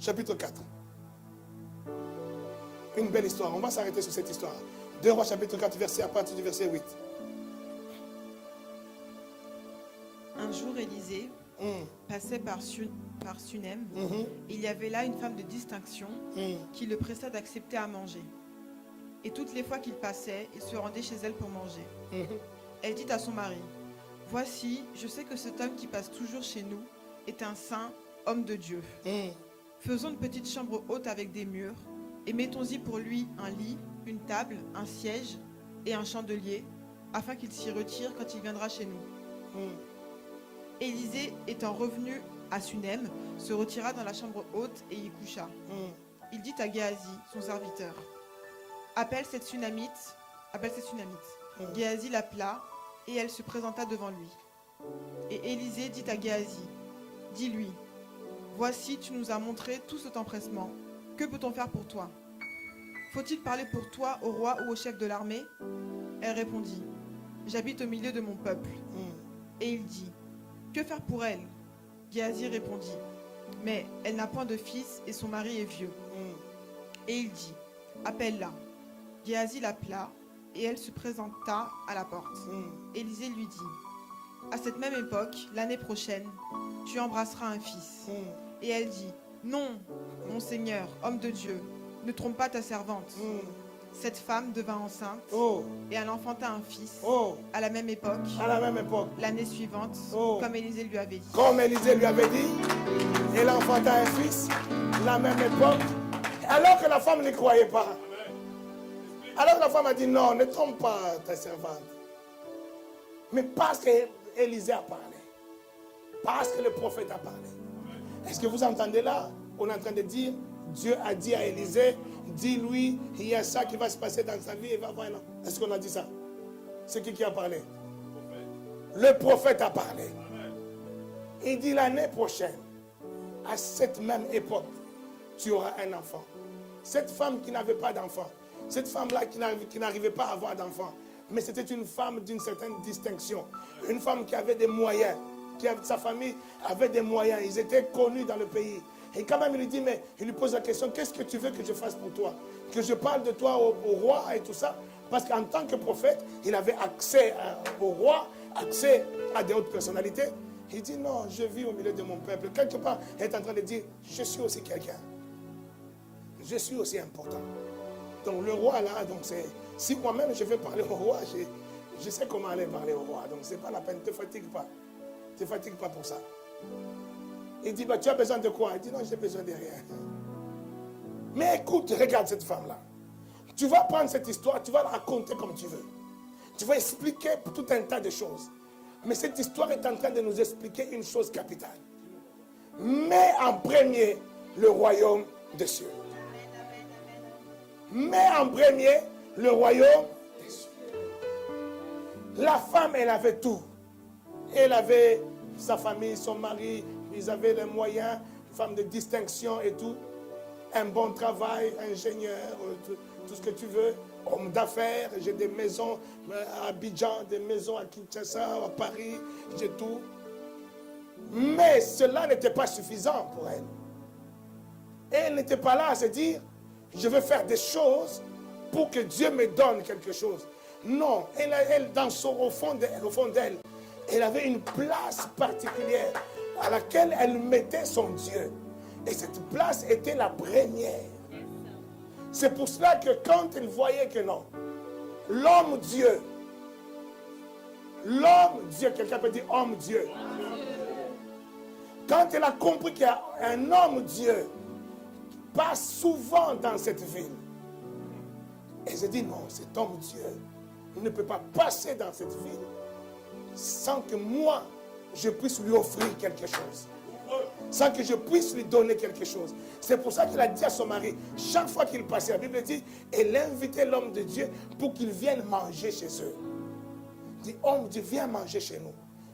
chapitre 4. Une belle histoire. On va s'arrêter sur cette histoire. 2 Rois, chapitre 4, verset, à partir du verset 8. Un jour, Élisée passait par Sunem. Il y avait là une femme de distinction qui le pressa d'accepter à manger. Et toutes les fois qu'il passait, il se rendait chez elle pour manger. Elle dit à son mari, « Voici, je sais que cet homme qui passe toujours chez nous est un saint homme de Dieu. Faisons une petite chambre haute avec des murs, et mettons-y pour lui un lit, une table, un siège et un chandelier, afin qu'il s'y retire quand il viendra chez nous. » Élisée, étant revenu à Sunem, se retira dans la chambre haute et y coucha. Il dit à Géasi, son serviteur, « Appelle cette Sunamite. » Géasi l'appela, et elle se présenta devant lui. Et Élisée dit à Géasi, « Dis-lui, voici, tu nous as montré tout cet empressement. Que peut-on faire pour toi? Faut-il parler pour toi au roi ou au chef de l'armée? » Elle répondit, « J'habite au milieu de mon peuple. » Et il dit, « Que faire pour elle? » Géasi répondit, « Mais elle n'a point de fils et son mari est vieux. » Et il dit, « Appelle-la. » Géasi l'appela et elle se présenta à la porte. Élisée lui dit, « À cette même époque, l'année prochaine, tu embrasseras un fils. » Et elle dit, « Non, mon Seigneur, homme de Dieu, ne trompe pas ta servante. » Cette femme devint enceinte et elle enfanta un fils à la même époque, l'année suivante, comme Élisée lui avait dit. Comme Élisée lui avait dit, elle enfanta un fils, la même époque, alors que la femme ne croyait pas. Alors que la femme a dit, non, ne trompe pas ta servante. Mais parce qu'Élisée a parlé, parce que le prophète a parlé. Est-ce que vous entendez là? On est en train de dire, Dieu a dit à Élisée, dis-lui, il y a ça qui va se passer dans sa vie, et va voir. Est-ce qu'on a dit ça? C'est qui a parlé? Le prophète a parlé. Il dit l'année prochaine, à cette même époque, tu auras un enfant. Cette femme qui n'avait pas d'enfant, cette femme-là qui n'arrivait pas à avoir d'enfant, mais c'était une femme d'une certaine distinction, une femme qui avait des moyens, sa famille avait des moyens, ils étaient connus dans le pays. Et quand même, il lui dit, mais il lui pose la question, qu'est-ce que tu veux que je fasse pour toi? Que je parle de toi au roi et tout ça? Parce qu'en tant que prophète, il avait accès au roi, accès à des hautes personnalités. Il dit, non, je vis au milieu de mon peuple. Quelque part, il est en train de dire, je suis aussi quelqu'un. Je suis aussi important. Donc le roi là, donc si moi-même je veux parler au roi, je sais comment aller parler au roi. Donc c'est pas la peine, ne te fatigue pas. Ne te fatigue pas pour ça. Il dit, bah, tu as besoin de quoi? Il dit, non, j'ai besoin de rien. Mais écoute, regarde cette femme-là. Tu vas prendre cette histoire, tu vas la raconter comme tu veux. Tu vas expliquer tout un tas de choses. Mais cette histoire est en train de nous expliquer une chose capitale. Mets en premier le royaume des cieux. Mets en premier le royaume des cieux. La femme, elle avait tout. Elle avait sa famille, son mari, ils avaient les moyens, femme de distinction et tout. Un bon travail, ingénieur, tout ce que tu veux. Homme d'affaires, j'ai des maisons à Abidjan, des maisons à Kinshasa, à Paris, j'ai tout. Mais cela n'était pas suffisant pour elle. Et elle n'était pas là à se dire, je veux faire des choses pour que Dieu me donne quelque chose. Non, elle au fond d'elle, elle avait une place particulière à laquelle elle mettait son Dieu. Et cette place était la première. C'est pour cela que quand elle voyait que non, l'homme Dieu, quelqu'un peut dire homme Dieu. Quand elle a compris qu'il y a un homme Dieu qui passe souvent dans cette ville, elle s'est dit non, cet homme Dieu ne peut pas passer dans cette ville sans que moi, je puisse lui offrir quelque chose. Sans que je puisse lui donner quelque chose. C'est pour ça qu'il a dit à son mari, chaque fois qu'il passait, la Bible dit, elle invitait l'homme de Dieu pour qu'il vienne manger chez eux. Il dit, homme Dieu, viens manger chez nous.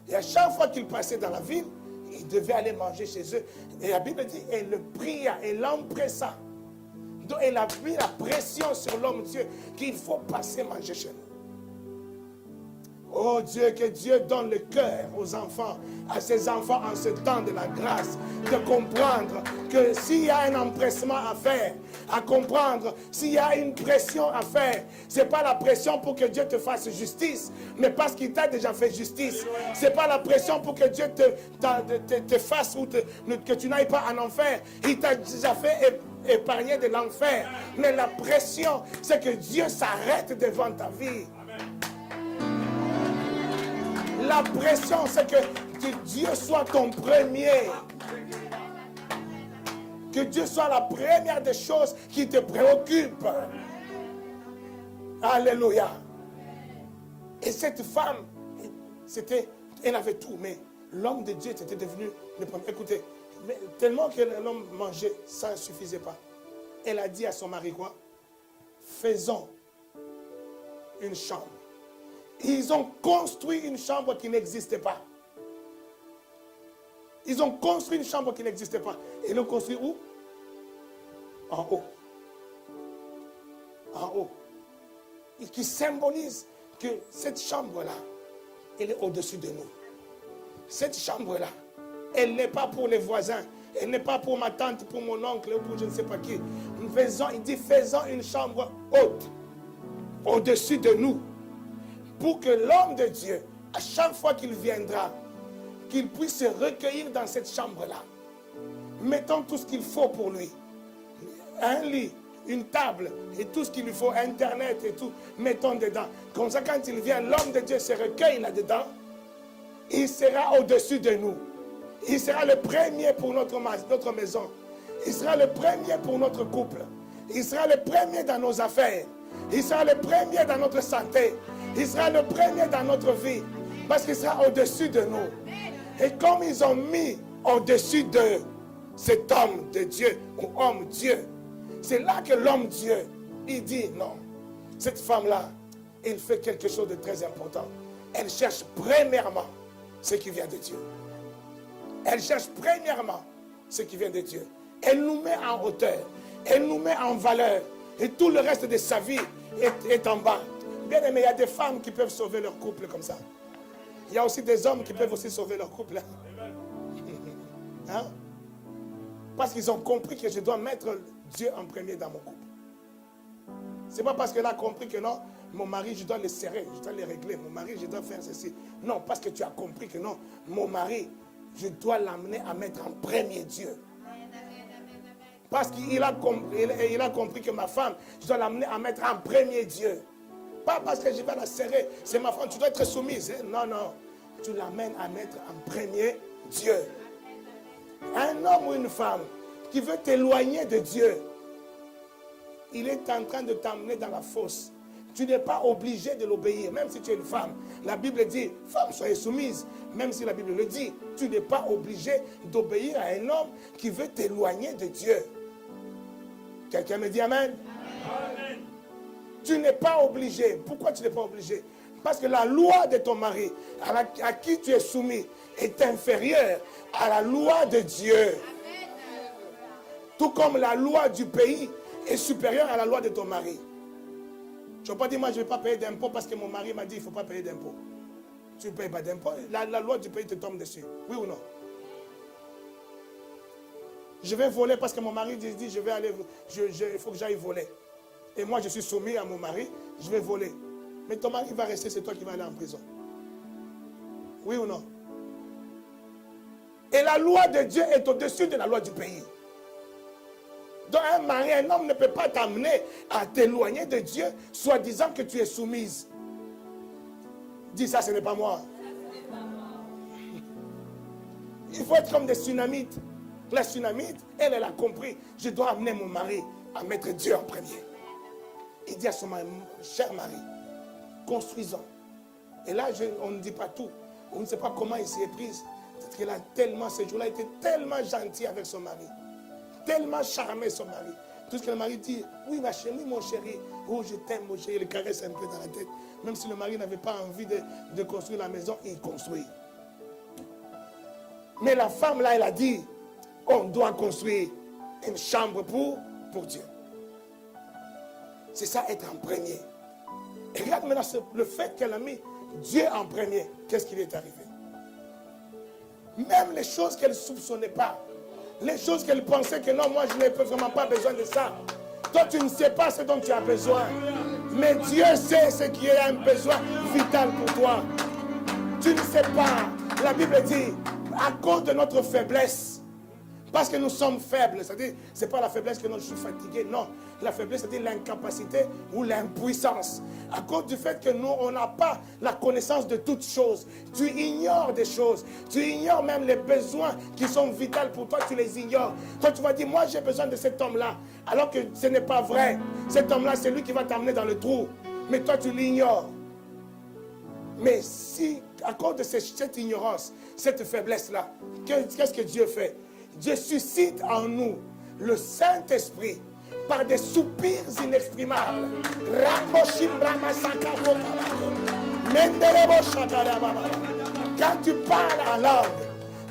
Et à chaque fois qu'il passait dans la ville, il devait aller manger chez eux. Et la Bible dit, elle le pria, elle l'empressa. Donc elle a mis la pression sur l'homme Dieu qu'il faut passer manger chez nous. Oh Dieu, que Dieu donne le cœur aux enfants, à ses enfants en ce temps de la grâce, de comprendre que s'il y a un empressement à faire, à comprendre s'il y a une pression à faire, ce n'est pas la pression pour que Dieu te fasse justice, mais parce qu'il t'a déjà fait justice. Ce n'est pas la pression pour que Dieu te fasse ou que tu n'ailles pas en enfer. Il t'a déjà fait épargner de l'enfer. Mais la pression, c'est que Dieu s'arrête devant ta vie. La pression, c'est que Dieu soit ton premier. Que Dieu soit la première des choses qui te préoccupent. Alléluia. Et cette femme, elle avait tout, mais l'homme de Dieu était devenu le premier. Écoutez, mais tellement que l'homme mangeait, ça ne suffisait pas. Elle a dit à son mari quoi? Faisons une chambre. Ils ont construit une chambre qui n'existait pas. Ils ont construit une chambre qui n'existait pas. Ils l'ont construit où? En haut. En haut. Et qui symbolise que cette chambre-là, elle est au-dessus de nous. Cette chambre-là, elle n'est pas pour les voisins. Elle n'est pas pour ma tante, pour mon oncle ou pour je ne sais pas qui. Il dit, faisons une chambre haute, au-dessus de nous. Pour que l'homme de Dieu, à chaque fois qu'il viendra, qu'il puisse se recueillir dans cette chambre-là. Mettons tout ce qu'il faut pour lui. Un lit, une table et tout ce qu'il lui faut, Internet et tout, mettons dedans. Comme ça, quand il vient, l'homme de Dieu se recueille là-dedans. Il sera au-dessus de nous. Il sera le premier pour notre maison. Il sera le premier pour notre couple. Il sera le premier dans nos affaires. Il sera le premier dans notre santé. Il sera le premier dans notre vie. Parce qu'il sera au-dessus de nous. Et comme ils ont mis au-dessus de cet homme de Dieu ou homme Dieu, c'est là que l'homme Dieu, il dit non. Cette femme-là, elle fait quelque chose de très important. Elle cherche premièrement ce qui vient de Dieu. Elle cherche premièrement ce qui vient de Dieu. Elle nous met en hauteur. Elle nous met en valeur. Et tout le reste de sa vie est en bas. Bien aimé, il y a des femmes qui peuvent sauver leur couple comme ça. Il y a aussi des hommes qui peuvent aussi sauver leur couple. Hein? Parce qu'ils ont compris que je dois mettre Dieu en premier dans mon couple. Ce n'est pas parce qu'elle a compris que non, mon mari, je dois le serrer, je dois le régler. Mon mari, je dois faire ceci. Non, parce que tu as compris que non, mon mari, je dois l'amener à mettre en premier Dieu. Parce qu'il a compris que ma femme, je dois l'amener à mettre en premier Dieu. Pas parce que je vais la serrer, c'est ma femme, tu dois être soumise. Hein? Non, non, tu l'amènes à mettre en premier Dieu. Un homme ou une femme qui veut t'éloigner de Dieu, il est en train de t'amener dans la fosse. Tu n'es pas obligé de l'obéir, même si tu es une femme. La Bible dit, femme, soyez soumise. Même si la Bible le dit, tu n'es pas obligé d'obéir à un homme qui veut t'éloigner de Dieu. Quelqu'un me dit amen? Amen. Tu n'es pas obligé. Pourquoi tu n'es pas obligé? Parce que la loi de ton mari, à qui tu es soumis, est inférieure à la loi de Dieu. Tout comme la loi du pays est supérieure à la loi de ton mari. Tu ne vas pas dire, moi je ne vais pas payer d'impôts parce que mon mari m'a dit, il ne faut pas payer d'impôts. Tu ne payes pas d'impôts. La loi du pays te tombe dessus. Oui ou non? Je vais voler parce que mon mari dit, je vais aller, il faut que j'aille voler. Et moi, je suis soumis à mon mari, je vais voler. Mais ton mari va rester, c'est toi qui vas aller en prison. Oui ou non? Et la loi de Dieu est au-dessus de la loi du pays. Donc un mari, un homme ne peut pas t'amener à t'éloigner de Dieu, soi-disant que tu es soumise. Dis ça, ce n'est pas moi. Il faut être comme des tsunamites. La tsunamite, elle a compris. Je dois amener mon mari à mettre Dieu en premier. Il dit à son mari, cher mari, construisons. Et là, on ne dit pas tout. On ne sait pas comment il s'y est prise. Peut-être qu'elle a tellement, ce jour-là, été tellement gentil avec son mari. Tellement charmé son mari. Tout ce que le mari dit, oui ma chérie, oui mon chéri, oh je t'aime mon chéri, il le caresse un peu dans la tête. Même si le mari n'avait pas envie de construire la maison, il construit. Mais la femme là, elle a dit, on doit construire une chambre pour Dieu. C'est ça être en premier. Et regarde maintenant le fait qu'elle a mis Dieu en premier, qu'est-ce qui lui est arrivé? Même les choses qu'elle ne soupçonnait pas, les choses qu'elle pensait que non, moi je n'ai vraiment pas besoin de ça. Toi tu ne sais pas ce dont tu as besoin. Mais Dieu sait ce qui est un besoin vital pour toi. Tu ne sais pas. La Bible dit, à cause de notre faiblesse, parce que nous sommes faibles, c'est-à-dire, ce n'est pas la faiblesse que non, je suis fatigué, non. La faiblesse, c'est-à-dire l'incapacité ou l'impuissance. À cause du fait que nous, on n'a pas la connaissance de toutes choses. Tu ignores des choses. Tu ignores même les besoins qui sont vitaux pour toi, tu les ignores. Toi, tu vas dire, moi, j'ai besoin de cet homme-là. Alors que ce n'est pas vrai. Cet homme-là, c'est lui qui va t'amener dans le trou. Mais toi, tu l'ignores. Mais si, à cause de cette ignorance, cette faiblesse-là, qu'est-ce que Dieu fait? Dieu suscite en nous le Saint-Esprit par des soupirs inexprimables. Quand tu parles en langue,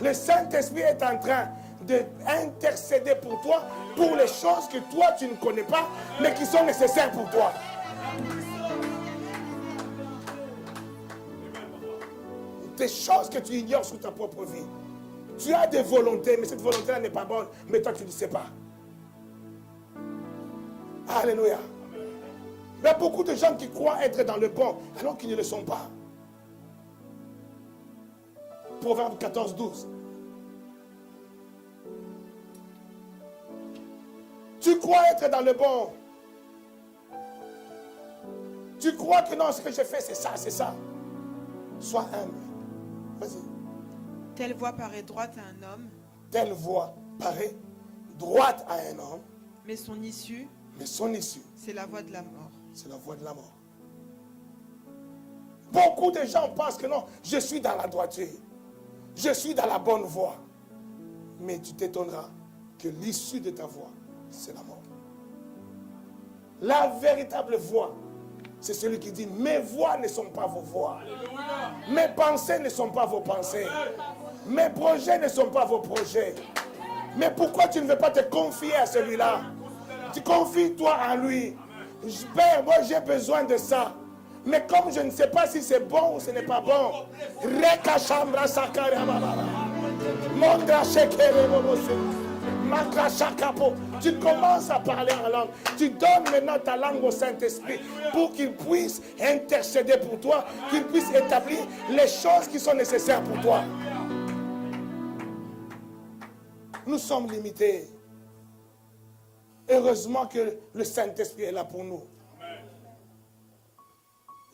le Saint-Esprit est en train d'intercéder pour toi pour les choses que toi tu ne connais pas, mais qui sont nécessaires pour toi. Des choses que tu ignores sur ta propre vie. Tu as des volontés, mais cette volonté-là n'est pas bonne, mais toi tu ne sais pas. Alléluia. Il y a beaucoup de gens qui croient être dans le bon, alors qu'ils ne le sont pas. Proverbe 14, 12. Tu crois être dans le bon. Tu crois que non, ce que j'ai fait, c'est ça, c'est ça. Sois humble. Vas-y. Telle voie paraît droite à un homme. Telle voie paraît droite à un homme. Mais son issue, c'est la voie de la mort. C'est la voie de la mort. Beaucoup de gens pensent que non, je suis dans la droiture. Je suis dans la bonne voie. Mais tu t'étonneras que l'issue de ta voie, c'est la mort. La véritable voie, c'est celui qui dit, mes voies ne sont pas vos voies. Mes pensées ne sont pas vos pensées. Mes projets ne sont pas vos projets. Mais pourquoi tu ne veux pas te confier à celui-là? Tu confies toi en lui. Père, moi j'ai besoin de ça. Mais comme je ne sais pas si c'est bon ou ce n'est pas bon. Tu commences à parler en langue. Tu donnes maintenant ta langue au Saint-Esprit pour qu'il puisse intercéder pour toi, qu'il puisse établir les choses qui sont nécessaires pour toi. Nous sommes limités. Heureusement que le Saint-Esprit est là pour nous.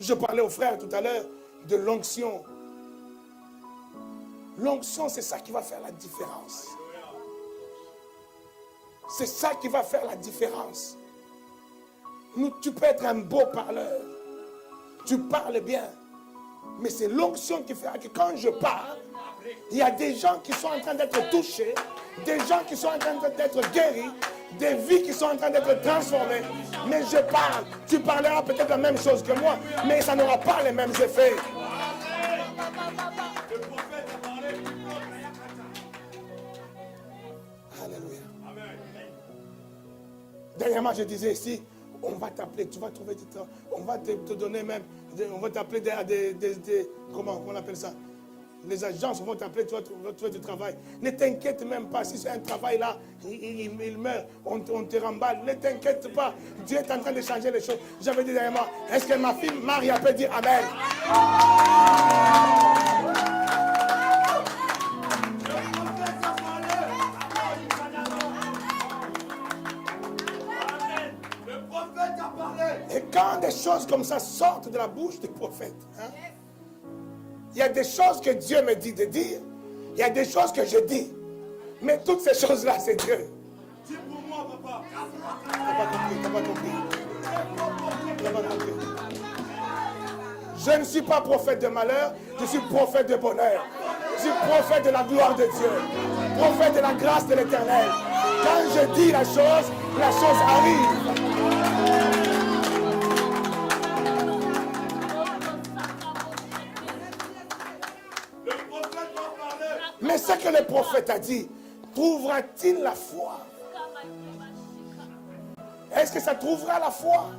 Je parlais aux frères tout à l'heure de l'onction. L'onction, c'est ça qui va faire la différence. C'est ça qui va faire la différence. Tu peux être un beau parleur. Tu parles bien. Mais c'est l'onction qui fait que quand je parle, il y a des gens qui sont en train d'être touchés, des gens qui sont en train d'être guéris, des vies qui sont en train d'être transformées. Mais je parle. Tu parleras peut-être la même chose que moi, mais ça n'aura pas les mêmes effets. Alléluia. Dernièrement, je disais ici, on va t'appeler, tu vas trouver du temps, on va te donner même, on va t'appeler comment on appelle ça? Les agences vont t'appeler, tu vas trouver du travail. Ne t'inquiète même pas, si c'est un travail là, il meurt, on te remballe. Ne t'inquiète pas, Dieu est en train de changer les choses. J'avais dit dernièrement, est-ce que ma fille Maria peut dire Amen? Et quand des choses comme ça sortent de la bouche des prophètes, il y a des choses que Dieu me dit de dire, il y a des choses que je dis. Mais toutes ces choses-là, c'est Dieu. Dis pour moi, papa. T'as pas compris. Je ne suis pas prophète de malheur, je suis prophète de bonheur. Je suis prophète de la gloire de Dieu. Prophète de la grâce de l'Éternel. Quand je dis la chose arrive. Mais ce que le prophète a dit, trouvera-t-il la foi? Est-ce que ça trouvera la foi?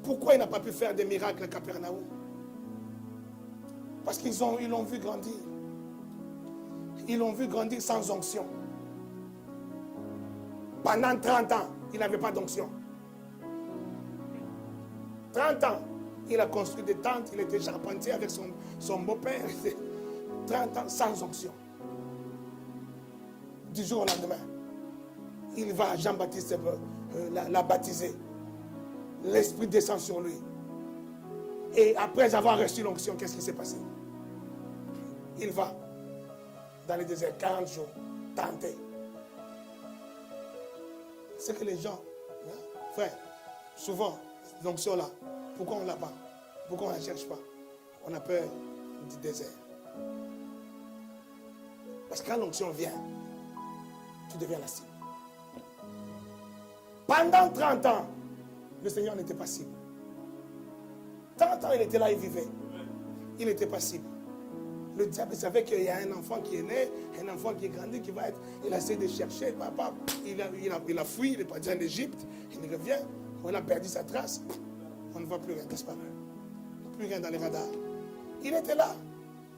Pourquoi il n'a pas pu faire des miracles à Capernaum? Parce qu'ils l'ont vu grandir. Ils l'ont vu grandir sans onction. Pendant 30 ans, il n'avait pas d'onction. 30 ans, il a construit des tentes, il était charpentier avec son beau-père. 30 ans sans onction. Du jour au lendemain, il va, Jean-Baptiste l'a baptisé. L'Esprit descend sur lui. Et après avoir reçu l'onction, qu'est-ce qui s'est passé? Il va dans le désert 40 jours, tenter. C'est que les gens, frère, souvent, l'onction là, pourquoi on ne l'a pas? Pourquoi on ne la cherche pas? On a peur du désert. Parce que quand l'onction vient, tu deviens la cible. Pendant 30 ans, le Seigneur n'était pas cible. 30 ans, il était là, il vivait. Il n'était pas cible. Le diable savait qu'il y a un enfant qui est né, un enfant qui est grandi, qui va être... Il a essayé de chercher, papa. Il a fui, il est parti en Égypte. Il revient, on a perdu sa trace. On ne voit plus rien, disparu. Plus rien dans les radars. Il était là,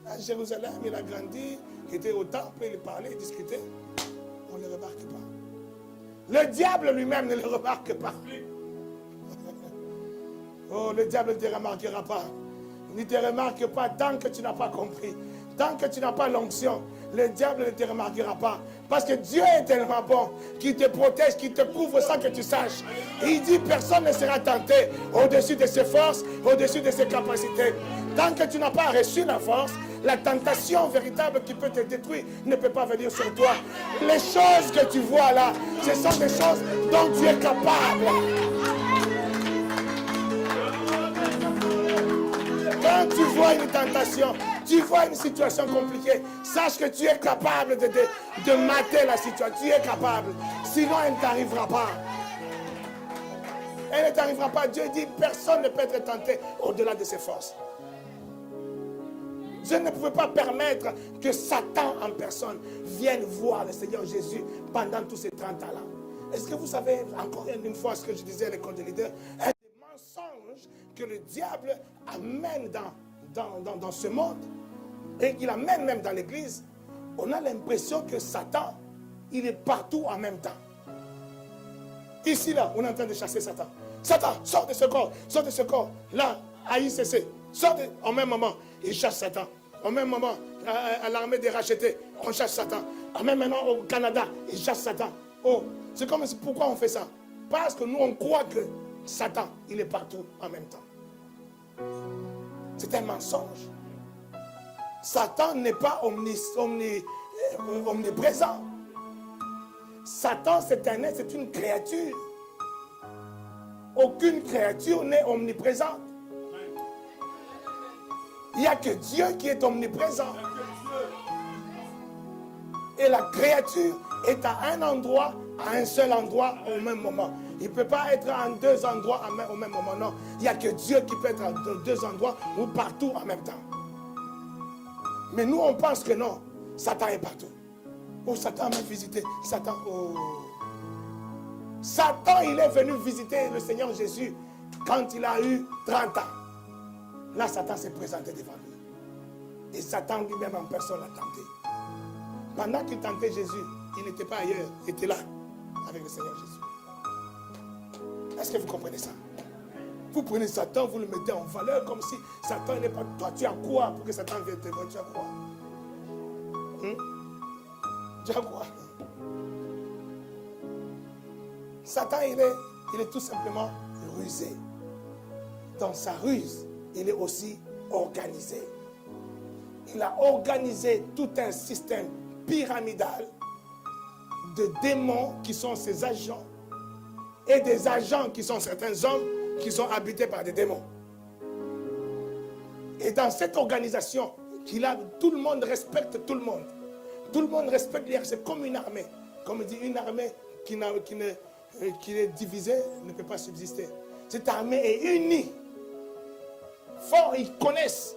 à Jérusalem, il a grandi, il était au temple, il parlait, il discutait. On ne le remarque pas. Le diable lui-même ne le remarque pas. Oh, le diable ne te remarquera pas. Il ne te remarque pas tant que tu n'as pas compris. Tant que tu n'as pas l'onction, le diable ne te remarquera pas. Parce que Dieu est tellement bon qu'il te protège, qu'il te couvre sans que tu saches. Et il dit personne ne sera tenté au-dessus de ses forces, au-dessus de ses capacités. Tant que tu n'as pas reçu la force, la tentation véritable qui peut te détruire ne peut pas venir sur toi. Les choses que tu vois là, ce sont des choses dont tu es capable. Quand tu vois une tentation, tu vois une situation compliquée, sache que tu es capable de mater la situation. Tu es capable. Sinon, elle ne t'arrivera pas. Elle ne t'arrivera pas. Dieu dit, personne ne peut être tenté au-delà de ses forces. Je ne pouvais pas permettre que Satan en personne vienne voir le Seigneur Jésus pendant tous ces 30 ans-là. Est-ce que vous savez, encore une fois, ce que je disais à l'école de leader, un des mensonges que le diable amène dans ce monde, et qu'il amène même dans l'église, on a l'impression que Satan, il est partout en même temps. Ici, là, on est en train de chasser Satan. Satan, sors de ce corps, sors de ce corps. Là, à ICC, sors au même moment, il chasse Satan. Au même moment, à l'armée des rachetés, on chasse Satan. Même maintenant, au Canada, il chasse Satan. Oh, c'est comme pourquoi on fait ça? Parce que nous, on croit que Satan, il est partout en même temps. C'est un mensonge. Satan n'est pas omniprésent. Satan, c'est un être, c'est une créature. Aucune créature n'est omniprésente. Il n'y a que Dieu qui est omniprésent. Et la créature est à un endroit, à un seul endroit au même moment. Il ne peut pas être en deux endroits au même moment. Non, il n'y a que Dieu qui peut être en deux endroits ou partout en même temps. Mais nous, on pense que non. Satan est partout. Oh, Satan m'a visité. Satan, oh. Satan, il est venu visiter le Seigneur Jésus quand il a eu 30 ans. Là, Satan s'est présenté devant lui. Et Satan lui-même en personne l'a tenté. Pendant qu'il tentait Jésus, il n'était pas ailleurs. Il était là, avec le Seigneur Jésus. Est-ce que vous comprenez ça? Vous prenez Satan, vous le mettez en valeur comme si Satan n'est pas... Toi, tu as quoi pour que Satan vienne te voir? Tu as quoi? Tu as quoi? Satan, il est tout simplement rusé. Dans sa ruse, il est aussi organisé. Il a organisé tout un système pyramidal de démons qui sont ses agents et des agents qui sont certains hommes qui sont habités par des démons. Et dans cette organisation qu'il a, tout le monde respecte tout le monde. Tout le monde respecte l'hier, c'est comme une armée. Comme on dit, une armée qui est divisée ne peut pas subsister. Cette armée est unie. Fort, ils connaissent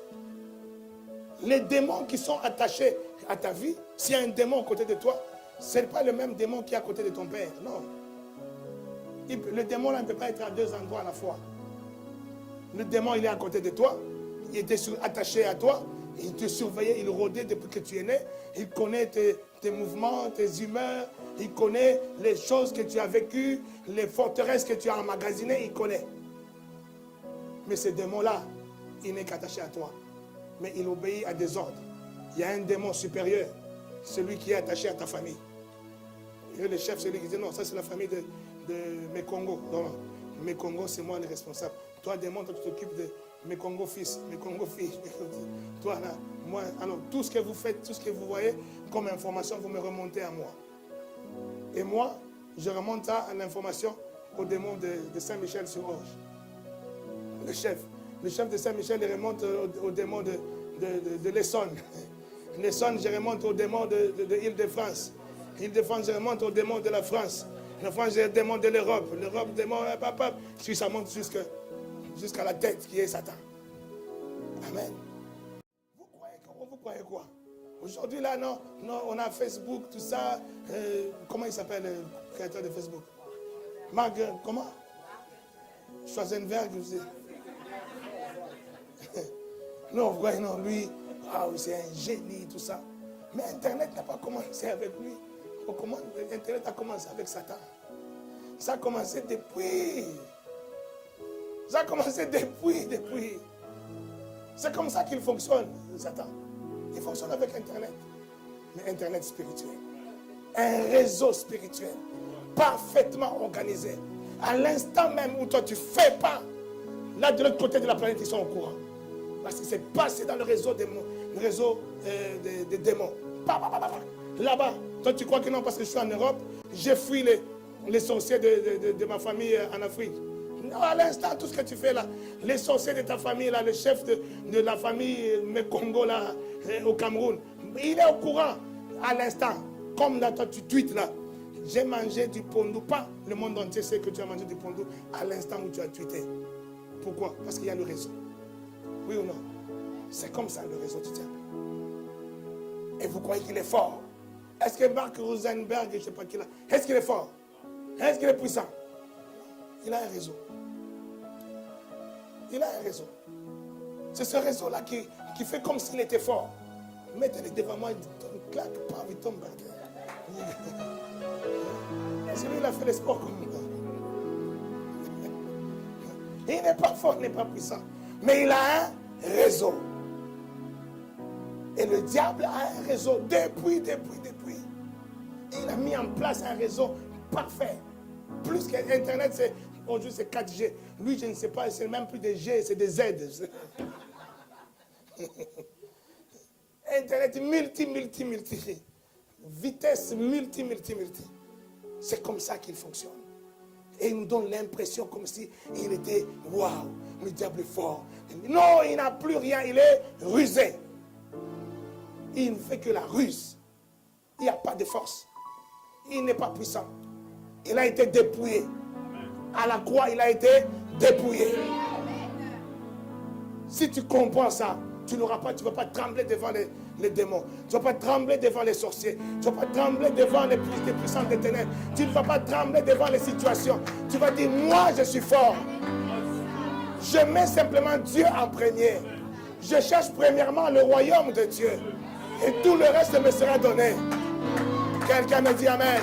les démons qui sont attachés à ta vie. S'il y a un démon à côté de toi, ce n'est pas le même démon qui est à côté de ton père. Non. Le démon là ne peut pas être à deux endroits à la fois. Le démon, il est à côté de toi. Il était attaché à toi. Il te surveillait, il rôdait depuis que tu es né. Il connaît tes mouvements, tes humeurs. Il connaît les choses que tu as vécues, les forteresses que tu as emmagasinées. Il connaît. Mais ce démon-là, il n'est qu'attaché à toi. Mais il obéit à des ordres. Il y a un démon supérieur, celui qui est attaché à ta famille. Et le chef, celui qui dit non, ça c'est la famille de Mekongo. Non, Mekongo, c'est moi le responsable. Toi, démon, toi, tu t'occupes de Mekongo fils, Mekongo fille. Toi, là, moi, alors tout ce que vous faites, tout ce que vous voyez comme information, vous me remontez à moi. Et moi, je remonte ça à l'information au démon de Saint-Michel-sur-Orge. Le chef de Saint-Michel, il remonte au démon de l'Essonne. L'Essonne, je remonte au démon de Île-de-France. Île-de-France, je remonte au démon de la France. La France, j'ai le démon de l'Europe. L'Europe, démon, papa. Si ça monte jusqu'à la tête qui est Satan. Amen. Vous croyez quoi? Aujourd'hui, là, non, on a Facebook, tout ça. Comment il s'appelle, le créateur de Facebook? Marc, comment? Schwarzenberg, vous savez. Non, vous voyez, non, lui, c'est un génie, tout ça. Mais Internet n'a pas commencé avec lui. Internet a commencé avec Satan. Ça a commencé depuis. C'est comme ça qu'il fonctionne, Satan. Il fonctionne avec Internet. Mais Internet spirituel. Un réseau spirituel. Parfaitement organisé. À l'instant même où toi tu ne fais pas, là de l'autre côté de la planète, ils sont au courant. Parce que c'est passé dans le réseau des démons. Là-bas, toi tu crois que non, parce que je suis en Europe, j'ai fui les sorciers de ma famille en Afrique. Non, à l'instant, tout ce que tu fais là, les sorciers de ta famille, là, le chef de la famille Mekongo là, au Cameroun, il est au courant à l'instant. Comme là, toi tu tweets là, j'ai mangé du pondou, pas le monde entier sait que tu as mangé du pondou à l'instant où tu as tweeté. Pourquoi? Parce qu'il y a le réseau. Oui ou non? C'est comme ça le réseau du diable. Et vous croyez qu'il est fort? Est-ce que Mark Rosenberg, je ne sais pas qui là, est-ce qu'il est fort? Est-ce qu'il est puissant? Il a un réseau. Il a un réseau. C'est ce réseau-là qui fait comme s'il était fort. Mettez-le devant moi, il claque, pas, il tombe. Celui il a fait le sport comme moi. Il n'est pas fort, il n'est pas puissant. Mais il a un réseau. Et le diable a un réseau depuis. Il a mis en place un réseau parfait. Plus qu'Internet, aujourd'hui c'est 4G. Lui, je ne sais pas, c'est même plus des G, c'est des Z. Internet multi. Vitesse multi. C'est comme ça qu'il fonctionne. Et il nous donne l'impression comme si il était waouh, le diable est fort. Non, il n'a plus rien, il est rusé. Il ne fait que la ruse. Il n'y a pas de force. Il n'est pas puissant. Il a été dépouillé. À la croix, il a été dépouillé. Si tu comprends ça, tu ne vas pas trembler devant les démons. Tu ne vas pas trembler devant les sorciers. Tu ne vas pas trembler devant les puissants des ténèbres. Tu ne vas pas trembler devant les situations. Tu vas dire, moi je suis fort. Je mets simplement Dieu en premier. Je cherche premièrement le royaume de Dieu. Et tout le reste me sera donné. Quelqu'un me dit Amen.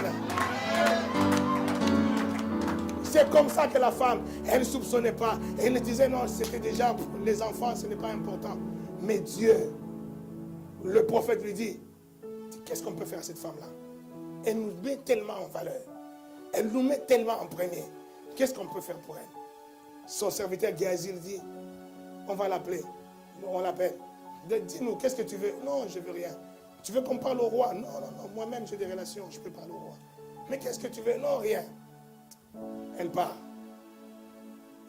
C'est comme ça que la femme, elle ne soupçonnait pas. Elle disait non, c'était déjà pour les enfants, ce n'est pas important. Mais Dieu, le prophète lui dit, qu'est-ce qu'on peut faire à cette femme-là? Elle nous met tellement en valeur. Elle nous met tellement en premier. Qu'est-ce qu'on peut faire pour elle? Son serviteur Géasi dit, on va l'appeler. On l'appelle. Dis-nous, qu'est-ce que tu veux? Non, je ne veux rien. Tu veux qu'on parle au roi? Non, moi-même j'ai des relations, je peux parler au roi. Mais qu'est-ce que tu veux? Non, rien. Elle part.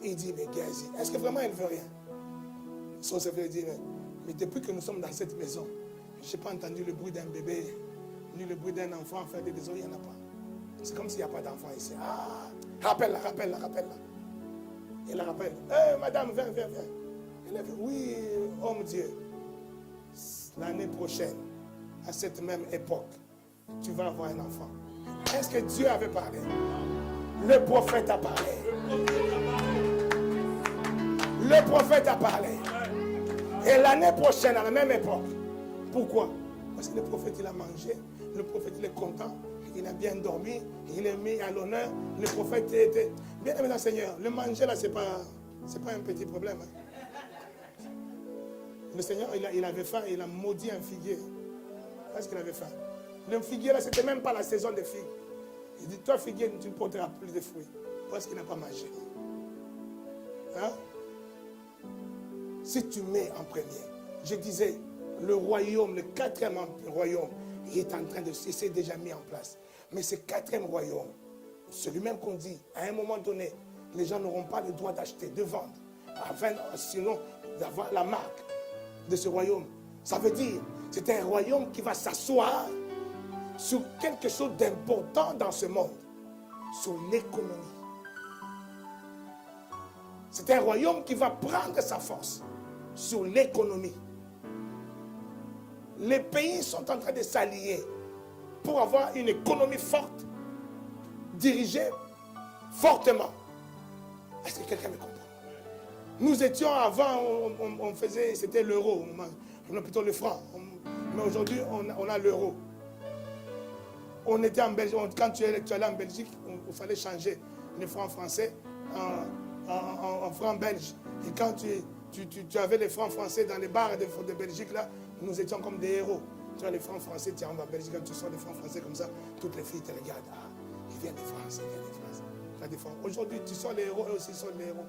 Il dit, mais Géasi, est-ce que vraiment elle ne veut rien? Son serviteur dit, mais depuis que nous sommes dans cette maison, je n'ai pas entendu le bruit d'un bébé, ni le bruit d'un enfant faire des désolés, il n'y en a pas. C'est comme s'il n'y a pas d'enfant ici. Ah, rappelle-la. Il la rappelle. Madame, viens. Elle a dit, oui, homme Dieu, l'année prochaine, à cette même époque, tu vas avoir un enfant. Est-ce que Dieu avait parlé? Le prophète a parlé. Le prophète a parlé. Et l'année prochaine, à la même époque. Pourquoi? Parce que le prophète, il a mangé. Le prophète, il est content. Il a bien dormi. Il est mis à l'honneur. Le prophète était... Bien aimé dans le Seigneur, le manger là, c'est pas un petit problème. Hein. Le Seigneur, il avait faim. Il a maudit un figuier. Parce qu'il avait faim. Le figuier là, c'était même pas la saison des figues. Il dit, toi figuier, tu ne porteras plus de fruits. Parce qu'il n'a pas mangé. Hein? Si tu mets en premier, je disais, le royaume, le quatrième royaume, il est en train de c'est déjà mis en place. Mais ce quatrième royaume, celui-même qu'on dit, à un moment donné, les gens n'auront pas le droit d'acheter, de vendre, sinon d'avoir la marque de ce royaume. Ça veut dire, c'est un royaume qui va s'asseoir sur quelque chose d'important dans ce monde, sur l'économie. C'est un royaume qui va prendre sa force sur l'économie. Les pays sont en train de s'allier pour avoir une économie forte, dirigée fortement. Est-ce que quelqu'un me comprend? Nous étions avant, on faisait, c'était l'euro, on a plutôt le franc. Mais aujourd'hui, on a l'euro. On était en Belgique, quand tu allais en Belgique, il fallait changer le franc français en franc belge. Et quand tu avais les francs français dans les bars de Belgique, là, nous étions comme des héros. Tu as les francs français, tu es en Belgique, quand tu sors les francs français comme ça, toutes les filles te regardent. Ah, il vient de France, il vient de France. Aujourd'hui, tu sors les héros, eux aussi sortent les héros.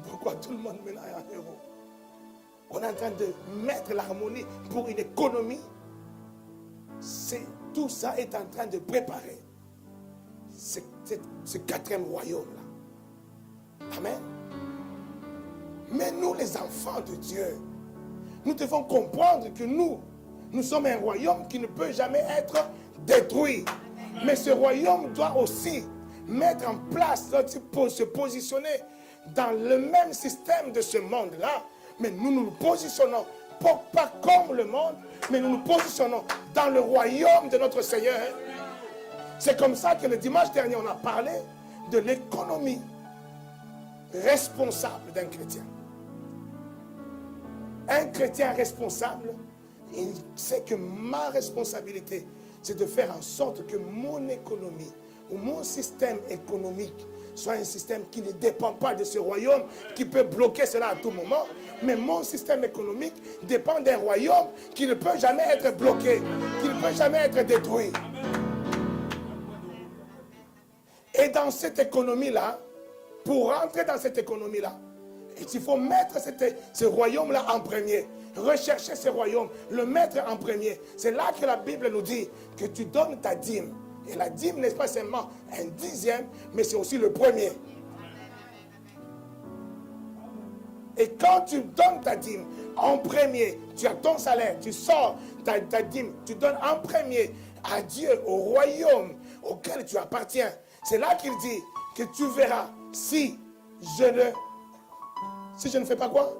Pourquoi tout le monde maintenant est un héros? On est en train de mettre l'harmonie pour une économie. Tout ça est en train de préparer ce quatrième royaume-là. Amen. Mais nous, les enfants de Dieu, nous devons comprendre que nous sommes un royaume qui ne peut jamais être détruit. Mais ce royaume doit aussi mettre en place, pour se positionner dans le même système de ce monde-là. Mais nous nous positionnons, pas comme le monde, mais nous nous positionnons dans le royaume de notre Seigneur. C'est comme ça que le dimanche dernier, on a parlé de l'économie responsable d'un chrétien. Un chrétien responsable, il sait que ma responsabilité, c'est de faire en sorte que mon économie ou mon système économique soit un système qui ne dépend pas de ce royaume, qui peut bloquer cela à tout moment. Mais mon système économique dépend d'un royaume qui ne peut jamais être bloqué, qui ne peut jamais être détruit. Et dans cette économie-là, pour rentrer dans cette économie-là, il faut mettre ce royaume-là en premier. Rechercher ce royaume, le mettre en premier. C'est là que la Bible nous dit que tu donnes ta dîme. Et la dîme n'est pas seulement un dixième, mais c'est aussi le premier. Et quand tu donnes ta dîme en premier, tu as ton salaire, tu sors ta dîme, tu donnes en premier à Dieu, au royaume auquel tu appartiens. C'est là qu'il dit que tu verras si je ne fais pas quoi?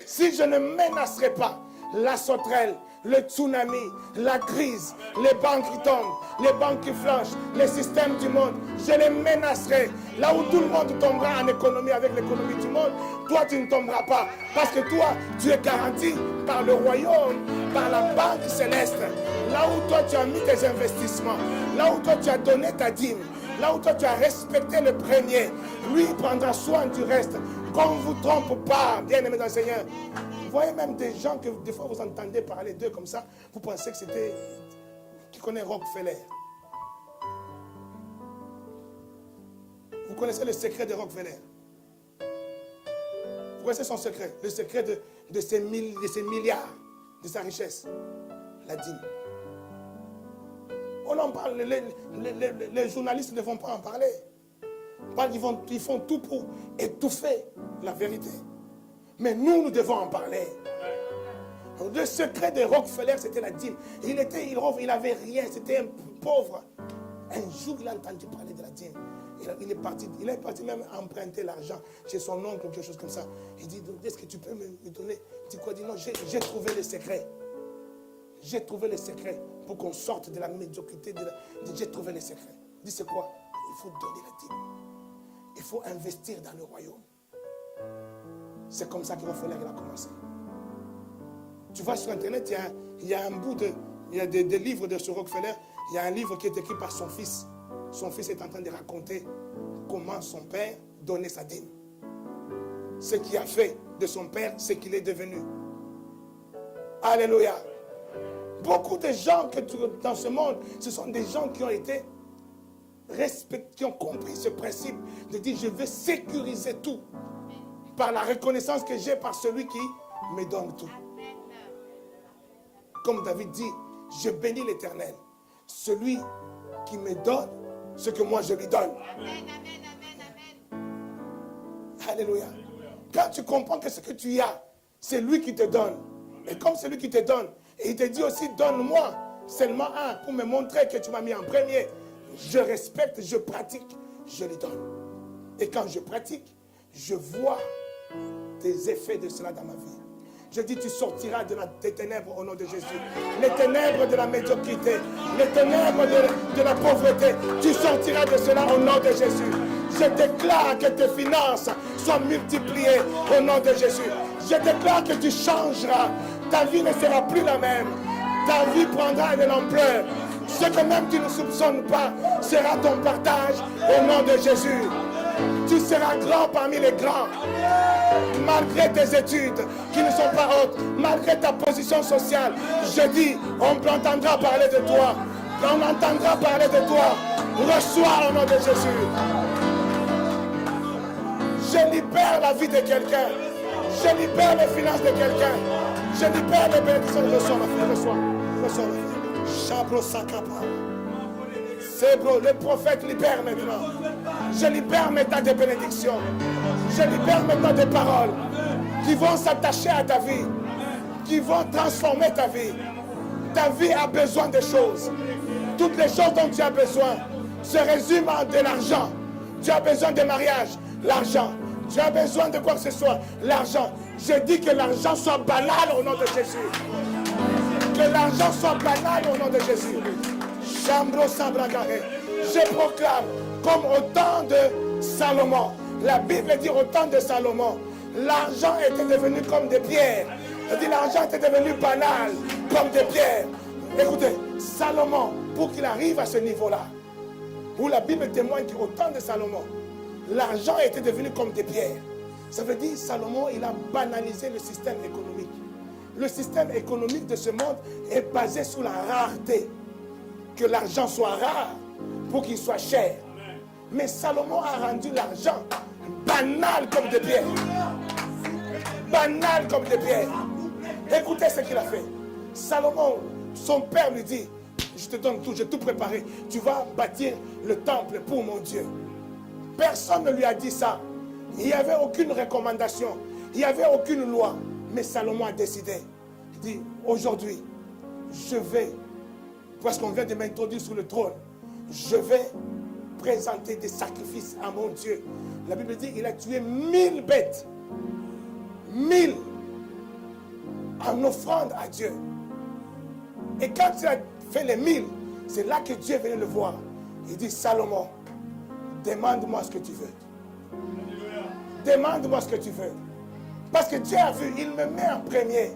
Si je ne menacerai pas la sauterelle, le tsunami, la crise, les banques qui tombent, les banques qui flanchent, les systèmes du monde, je les menacerai. Là où tout le monde tombera en économie avec l'économie du monde, toi tu ne tomberas pas. Parce que toi, tu es garanti par le royaume, par la banque céleste. Là où toi tu as mis tes investissements, là où toi tu as donné ta dîme, là où toi tu as respecté le premier, lui prendra soin du reste. Qu'on ne vous trompe pas, bien-aimés dans le Seigneur. Vous voyez même des gens que des fois vous entendez parler d'eux comme ça, vous pensez que c'était... Qui connaît Rockefeller? Vous connaissez le secret de Rockefeller? Vous connaissez son secret? Le secret de ses milliards, de sa richesse? La dîme. On en parle, les journalistes ne vont pas en parler. Ils font tout pour étouffer la vérité. Mais nous devons en parler. Le secret de Rockefeller, c'était la dîme. Il avait rien, c'était un pauvre. Un jour, il a entendu parler de la dîme. Il est parti même emprunter l'argent chez son oncle ou quelque chose comme ça. Il dit, est-ce que tu peux me donner? Il dit quoi? Il dit, non, j'ai trouvé le secret. J'ai trouvé le secret pour qu'on sorte de la médiocrité. J'ai trouvé le secret. Il dit, c'est quoi? Il faut donner la dîme. Il Il faut investir dans le royaume. C'est comme ça que Rockefeller a commencé. Tu vas sur Internet, il y a un bout de... Il y a des livres de ce Rockefeller. Il y a un livre qui est écrit par son fils. Son fils est en train de raconter comment son père donnait sa dîme. Ce qui a fait de son père ce qu'il est devenu. Alléluia. Beaucoup de gens dans ce monde, ce sont des gens qui ont été respectés, qui ont compris ce principe de dire je vais sécuriser tout par la reconnaissance que j'ai par celui qui me donne tout. Comme David dit, je bénis l'Éternel, celui qui me donne ce que moi je lui donne. Alléluia. Quand tu comprends que ce que tu as, c'est lui qui te donne. Et comme c'est lui qui te donne, et il te dit aussi, donne-moi seulement un pour me montrer que tu m'as mis en premier. Je respecte, je pratique, je lui donne. Et quand je pratique, je vois des effets de cela dans ma vie. Je dis, tu sortiras des ténèbres au nom de Jésus. Les ténèbres de la médiocrité, les ténèbres de la pauvreté, tu sortiras de cela au nom de Jésus. Je déclare que tes finances soient multipliées au nom de Jésus. Je déclare que tu changeras. Ta vie ne sera plus la même. Ta vie prendra de l'ampleur. Ce que même tu ne soupçonnes pas sera ton partage au nom de Jésus. Tu seras grand parmi les grands. Malgré tes études qui ne sont pas hautes, malgré ta position sociale, je dis, on entendra parler de toi. On entendra parler de toi. Reçois au nom de Jésus. Je libère la vie de quelqu'un. Je libère les finances de quelqu'un. Je libère les bénédictions. Reçois ma fille, reçois ma fille. Chabro Sakapa. Sebro, le prophète libère maintenant. Je libère maintenant des bénédictions. Je libère maintenant des paroles qui vont s'attacher à ta vie, qui vont transformer ta vie. Ta vie a besoin de choses. Toutes les choses dont tu as besoin se résument en de l'argent. Tu as besoin de mariage, l'argent. Tu as besoin de quoi que ce soit, l'argent. Je dis que l'argent soit banal au nom de Jésus. Que l'argent soit banal au nom de Jésus. Chambro Sabragare. Je proclame comme au temps de Salomon. La Bible dit au temps de Salomon, l'argent était devenu comme des pierres. Elle dit l'argent était devenu banal comme des pierres. Écoutez, Salomon, pour qu'il arrive à ce niveau-là, où la Bible témoigne qu'au temps de Salomon, l'argent était devenu comme des pierres. Ça veut dire Salomon, il a banalisé le système économique. Le système économique de ce monde est basé sur la rareté. Que l'argent soit rare pour qu'il soit cher. Mais Salomon a rendu l'argent banal comme des pierres. Banal comme des pierres. Écoutez ce qu'il a fait. Salomon, son père lui dit, je te donne tout, j'ai tout préparé. Tu vas bâtir le temple pour mon Dieu. Personne ne lui a dit ça. Il n'y avait aucune recommandation. Il n'y avait aucune loi. Mais Salomon a décidé. Il dit, aujourd'hui, je vais, parce qu'on vient de m'introduire sur le trône, je vais présenter des sacrifices à mon Dieu. La Bible dit qu'il a tué 1000 bêtes. 1000 en offrande à Dieu. Et quand il a fait les 1000, c'est là que Dieu est venu le voir. Il dit, Salomon, demande-moi ce que tu veux. Demande-moi ce que tu veux. Parce que Dieu a vu, il me met en premier.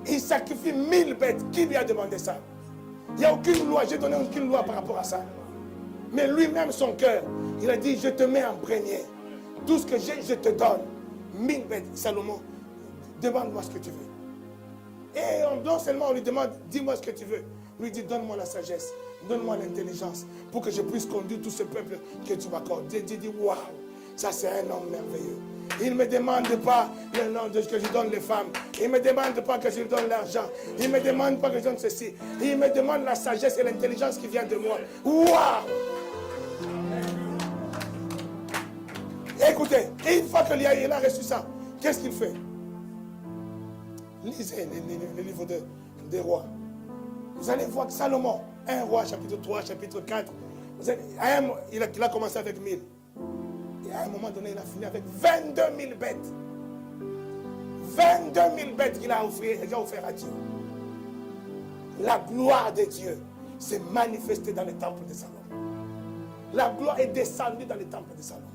Il sacrifie 1000 bêtes. Qui lui a demandé ça? Il n'y a aucune loi, j'ai donné aucune loi par rapport à ça. Mais lui-même, son cœur, il a dit, je te mets en premier. Tout ce que j'ai, je te donne. 1000 bêtes. Salomon, demande-moi ce que tu veux. Et non seulement on lui demande, dis-moi ce que tu veux. Lui dit, donne-moi la sagesse, donne-moi l'intelligence pour que je puisse conduire tout ce peuple que tu m'accordes. Dieu dit, waouh, ça c'est un homme merveilleux. Il ne me demande pas le nom de que je donne les femmes. Il ne me demande pas que je lui donne l'argent. Il ne me demande pas que je donne ceci. Il me demande la sagesse et l'intelligence qui vient de moi. Waouh! Écoutez, et une fois qu'il a reçu ça, qu'est-ce qu'il fait? Lisez les livres des rois. Vous allez voir que Salomon, 1 roi, chapitre 3, chapitre 4, il a commencé avec 1000. Et à un moment donné, il a fini avec 22 000 bêtes. 22 000 bêtes qu'il a offert à Dieu. La gloire de Dieu s'est manifestée dans le temple de Salomon. La gloire est descendue dans le temple de Salomon.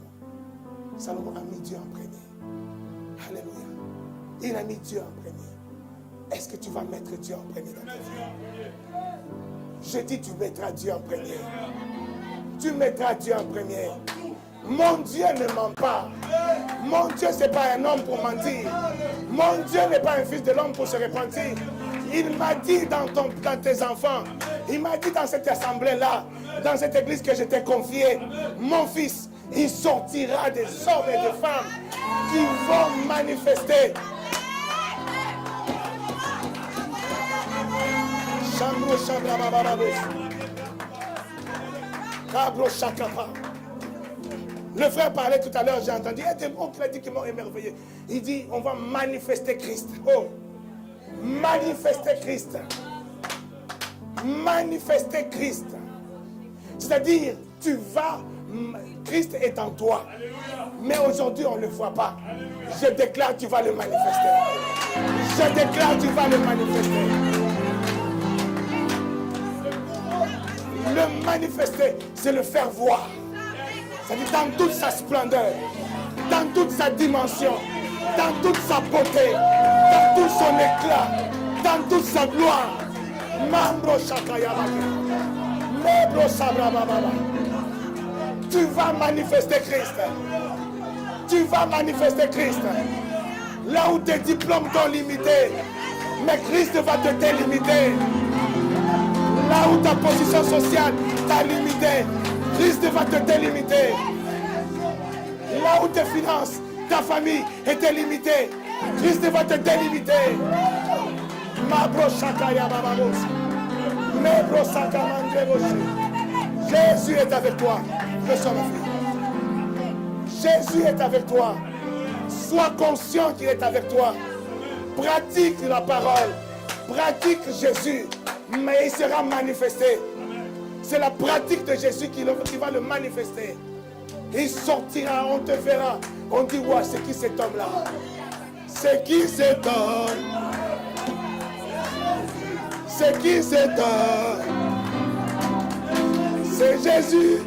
Salomon a mis Dieu en premier. Alléluia. Il a mis Dieu en premier. Est-ce que tu vas mettre Dieu en premier dans ta vie? Je dis, tu mettras Dieu en premier. Tu mettras Dieu en premier. Mon Dieu ne ment pas. Mon Dieu, ce n'est pas un homme pour mentir. Mon Dieu n'est pas un fils de l'homme pour se repentir. Il m'a dit dans tes enfants, il m'a dit dans cette assemblée-là, dans cette église que je t'ai confiée, mon fils, il sortira des hommes et des femmes qui vont manifester. Le frère parlait tout à l'heure, j'ai entendu, il y a des mots qu'il a dit qui m'ont émerveillé. Il dit, on va manifester Christ. Oh, manifester Christ. Manifester Christ. C'est-à-dire, tu vas, Christ est en toi. Mais aujourd'hui, on ne le voit pas. Je déclare, tu vas le manifester. Je déclare, tu vas le manifester. Le manifester, c'est le faire voir. C'est-à-dire dans toute sa splendeur, dans toute sa dimension, dans toute sa beauté, dans tout son éclat, dans toute sa gloire. Tu vas manifester Christ. Tu vas manifester Christ. Là où tes diplômes t'ont limité, mais Christ va te délimiter. Là où ta position sociale t'a limité, Christ va te délimiter. Là où tes finances, ta famille était limitée, Christ va te délimiter. Jésus est avec toi. Reçois ma fille. Jésus est avec toi. Sois conscient qu'il est avec toi. Pratique la parole. Pratique Jésus. Mais il sera manifesté. C'est la pratique de Jésus qui va le manifester. Il sortira, on te verra. On dit, ouais, c'est qui cet homme-là? C'est qui cet homme? C'est qui cet homme? C'est Jésus.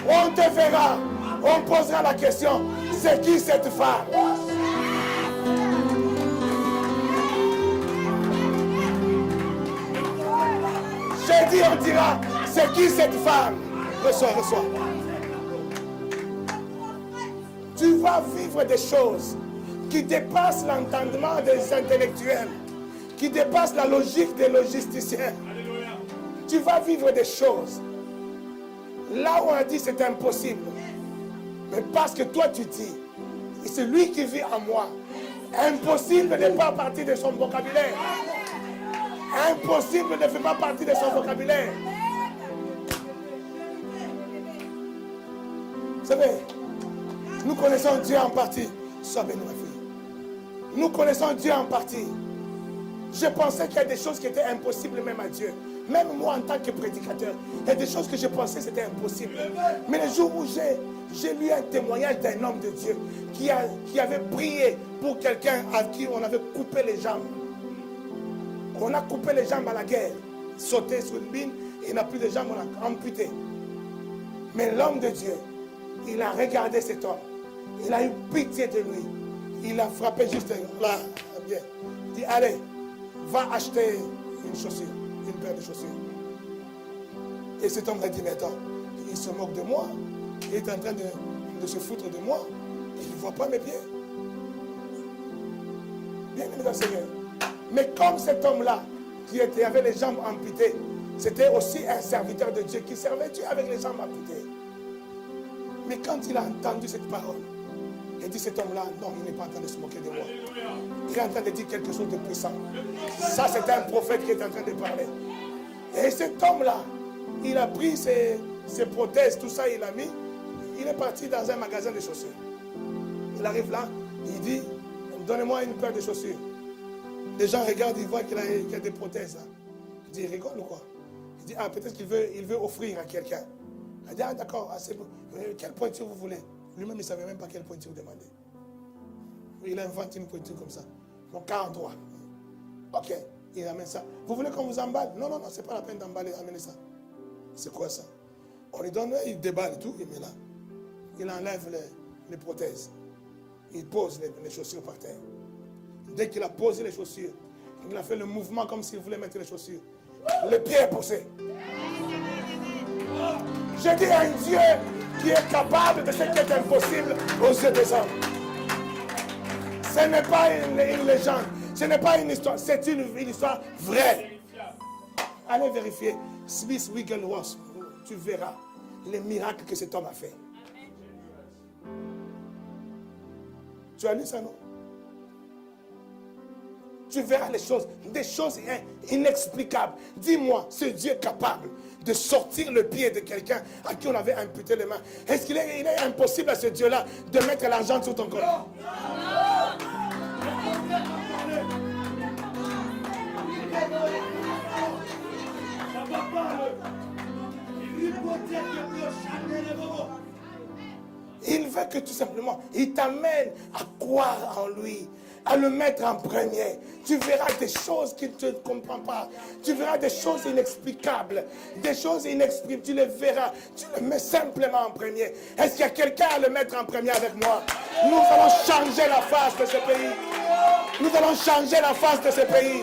On te verra. On posera la question, c'est qui cette femme? J'ai dit, on dira, c'est qui cette femme? Reçois, reçois. Tu vas vivre des choses qui dépassent l'entendement des intellectuels, qui dépassent la logique des logisticiens. Tu vas vivre des choses. Là où on a dit c'est impossible. Mais parce que toi tu dis, c'est lui qui vit en moi. Impossible n'est pas partie de son vocabulaire. Impossible ne fait pas partie de son vocabulaire. Vous savez, nous connaissons Dieu en partie. Sois béni, ma fille. Nous connaissons Dieu en partie. Je pensais qu'il y a des choses qui étaient impossibles même à Dieu. Même moi en tant que prédicateur, il y a des choses que je pensais c'était impossible. Mais le jour où j'ai lu un témoignage d'un homme de Dieu qui avait prié pour quelqu'un à qui on avait coupé les jambes. On a coupé les jambes à la guerre. Sauté sur une mine, il n'a plus de jambes, on a amputé. Mais l'homme de Dieu, il a regardé cet homme. Il a eu pitié de lui. Il a frappé juste là. Bien. Il dit, allez, va acheter une chaussure, une paire de chaussures. Et cet homme a dit, mais attends, il se moque de moi. Il est en train de se foutre de moi. Il ne voit pas mes pieds. Bien aimé dans le Seigneur. Mais comme cet homme-là, qui avait les jambes amputées, c'était aussi un serviteur de Dieu qui servait Dieu avec les jambes amputées. Mais quand il a entendu cette parole, il dit, cet homme-là, non, il n'est pas en train de se moquer de moi. Il est en train de dire quelque chose de puissant. Ça, c'est un prophète qui est en train de parler. Et cet homme-là, il a pris ses prothèses, tout ça, il a mis. Il est parti dans un magasin de chaussures. Il arrive là, il dit, donnez-moi une paire de chaussures. Les gens regardent, ils voient qu'il y a des prothèses là. Il dit, il rigole ou quoi? Il dit, ah, peut-être qu'il veut offrir à quelqu'un. Il dit, ah, d'accord, ah, c'est bon. Quelle pointure vous voulez? Lui-même, il ne savait même pas quelle pointure demander. Il invente une pointure comme ça. Mon 43. Ok, il amène ça. Vous voulez qu'on vous emballe? Non, non, non, c'est pas la peine d'emballer, amenez ça. C'est quoi ça? On lui donne, il déballe et tout, il met là. Il enlève les prothèses. Il pose les chaussures par terre. Dès qu'il a posé les chaussures, il a fait le mouvement comme s'il voulait mettre les chaussures. Le pied est poussé. Je dis à un Dieu qui est capable de ce qui est impossible aux yeux des hommes. Ce n'est pas une légende, ce n'est pas une histoire, c'est une histoire vraie. Allez vérifier Smith Wigglesworth, tu verras les miracles que cet homme a fait. Tu as lu ça, non? Tu verras les choses, des choses inexplicables. Dis-moi, ce Dieu est capable de sortir le pied de quelqu'un à qui on avait amputé les mains. Est-ce qu'il est impossible à ce Dieu-là de mettre l'argent sur ton corps? Il veut que tout simplement, il t'amène à croire en lui, à le mettre en premier. Tu verras des choses qu'il ne comprend pas. Tu verras des choses inexplicables. Des choses inexplicables. Tu les verras. Tu le mets simplement en premier. Est-ce qu'il y a quelqu'un à le mettre en premier avec moi? Nous allons changer la face de ce pays. Nous allons changer la face de ce pays.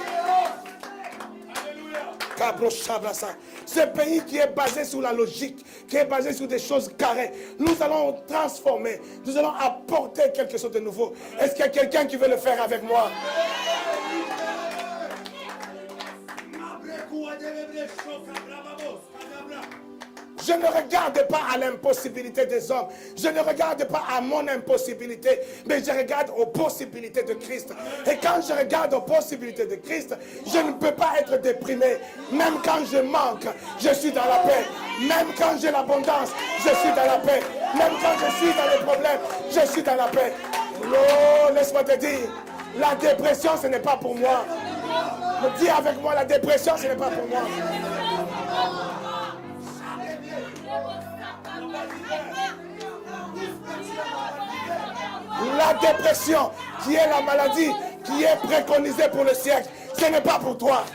Ce pays qui est basé sur la logique, qui est basé sur des choses carrées, nous allons transformer, nous allons apporter quelque chose de nouveau. Est-ce qu'il y a quelqu'un qui veut le faire avec moi? Je ne regarde pas à l'impossibilité des hommes. Je ne regarde pas à mon impossibilité, mais je regarde aux possibilités de Christ. Et quand je regarde aux possibilités de Christ, je ne peux pas être déprimé. Même quand je manque, je suis dans la paix. Même quand j'ai l'abondance, je suis dans la paix. Même quand je suis dans les problèmes, je suis dans la paix. Oh, laisse-moi te dire, la dépression, ce n'est pas pour moi. Dis avec moi, la dépression, ce n'est pas pour moi. La dépression, qui est la maladie qui est préconisée pour le siècle, ce n'est pas pour toi.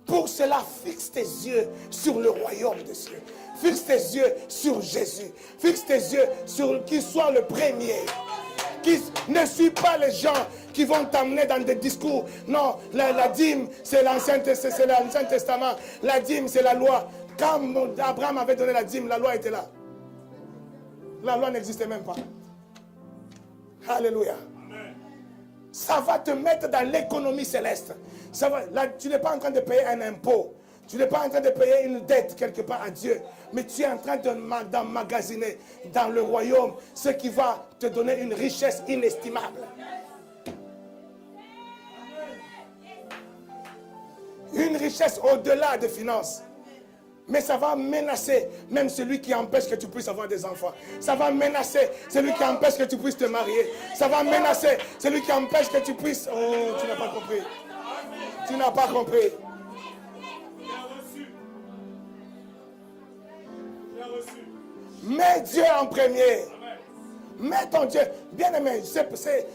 Pour cela, fixe tes yeux sur le royaume des cieux. Fixe tes yeux sur Jésus. Fixe tes yeux sur qu'il soit le premier. Ne suis pas les gens qui vont t'amener dans des discours. Non, la dîme, c'est l'Ancien Testament. La dîme, c'est la loi. Quand Abraham avait donné la dîme, la loi était là. La loi n'existait même pas. Alléluia. Ça va te mettre dans l'économie céleste. Là, tu n'es pas en train de payer un impôt. Tu n'es pas en train de payer une dette quelque part à Dieu. Mais tu es en train d'emmagasiner dans le royaume ce qui va te donner une richesse inestimable. Une richesse au-delà des finances. Mais ça va menacer même celui qui empêche que tu puisses avoir des enfants. Ça va menacer celui qui empêche que tu puisses te marier. Ça va menacer celui qui empêche que tu puisses... Oh, tu n'as pas compris. Tu n'as pas compris. Mets Dieu en premier. Mets ton Dieu. Bien aimé,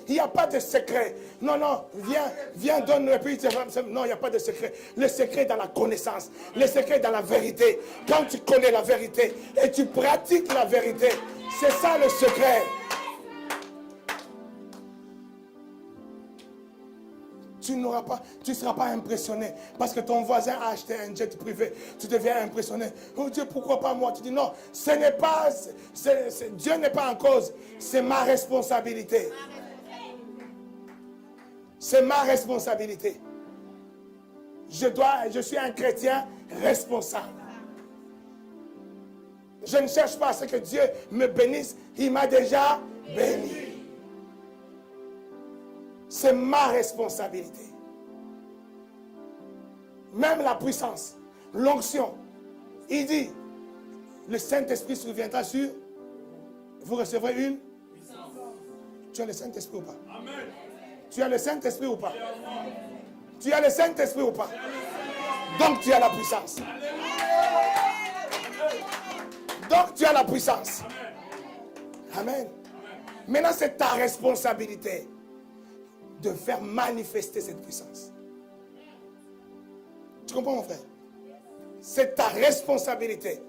il n'y a pas de secret. Non, viens, donne-le. Non, il n'y a pas de secret. Le secret est dans la connaissance. Le secret est dans la vérité. Quand tu connais la vérité et tu pratiques la vérité, c'est ça le secret. Tu ne seras pas impressionné parce que ton voisin a acheté un jet privé. Tu deviens impressionné. Oh Dieu, pourquoi pas moi? Tu dis non, ce n'est pas, Dieu n'est pas en cause. C'est ma responsabilité. C'est ma responsabilité. Je suis un chrétien responsable. Je ne cherche pas à ce que Dieu me bénisse. Il m'a déjà béni. C'est ma responsabilité. Même la puissance, l'onction. Il dit, le Saint-Esprit surviendra sur, vous recevrez une puissance. Tu as le Saint-Esprit ou pas? Amen. Tu as le Saint-Esprit ou pas? Tu as le Saint-Esprit ou pas? Donc tu as la puissance. Donc tu as la puissance. Amen. Maintenant c'est ta responsabilité de faire manifester cette puissance. Tu comprends, mon frère? C'est ta responsabilité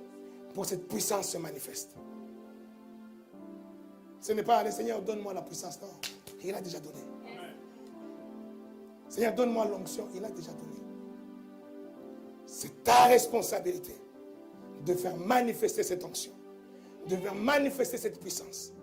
pour que cette puissance se manifeste. Ce n'est pas, le Seigneur, donne-moi la puissance. Non, il a déjà donné. Seigneur, donne-moi l'onction. Il a déjà donné. C'est ta responsabilité de faire manifester cette onction, de faire manifester cette puissance.